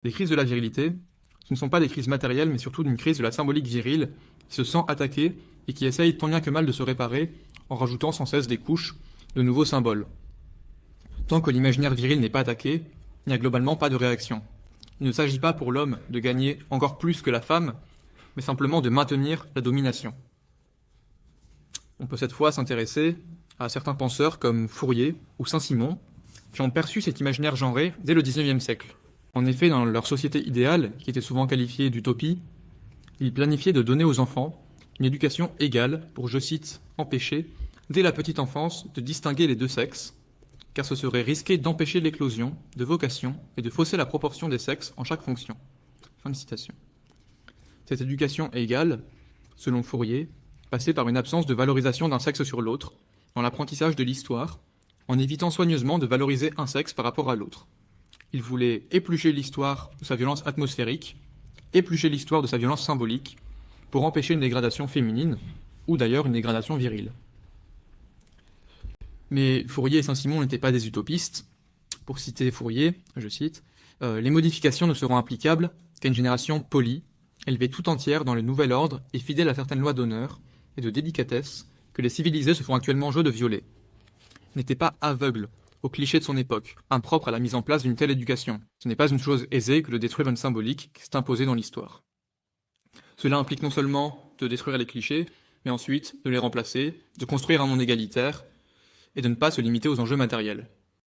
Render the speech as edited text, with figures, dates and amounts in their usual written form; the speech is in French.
Les crises de la virilité, ce ne sont pas des crises matérielles, mais surtout une crise de la symbolique virile qui se sent attaquée et qui essaye tant bien que mal de se réparer en rajoutant sans cesse des couches de nouveaux symboles. Tant que l'imaginaire viril n'est pas attaqué, il n'y a globalement pas de réaction. Il ne s'agit pas pour l'homme de gagner encore plus que la femme, mais simplement de maintenir la domination. On peut cette fois s'intéresser à certains penseurs comme Fourier ou Saint-Simon, qui ont perçu cet imaginaire genré dès le XIXe siècle. En effet, dans leur société idéale, qui était souvent qualifiée d'utopie, ils planifiaient de donner aux enfants une éducation égale pour, je cite, empêcher, dès la petite enfance, de distinguer les deux sexes, car ce serait risquer d'empêcher l'éclosion de vocations et de fausser la proportion des sexes en chaque fonction. Fin de citation. Cette éducation égale, selon Fourier, passait par une absence de valorisation d'un sexe sur l'autre, dans l'apprentissage de l'histoire, en évitant soigneusement de valoriser un sexe par rapport à l'autre. Il voulait éplucher l'histoire de sa violence atmosphérique, éplucher l'histoire de sa violence symbolique, pour empêcher une dégradation féminine, ou d'ailleurs une dégradation virile. Mais Fourier et Saint-Simon n'étaient pas des utopistes. Pour citer Fourier, je cite, « Les modifications ne seront applicables qu'à une génération polie, élevée tout entière dans le nouvel ordre et fidèle à certaines lois d'honneur et de délicatesse que les civilisés se font actuellement jeu de violer. » Il n'était pas aveugle aux clichés de son époque, impropres à la mise en place d'une telle éducation. Ce n'est pas une chose aisée que de détruire une symbolique qui s'est imposée dans l'histoire. Cela implique non seulement de détruire les clichés, mais ensuite de les remplacer, de construire un monde égalitaire, et de ne pas se limiter aux enjeux matériels.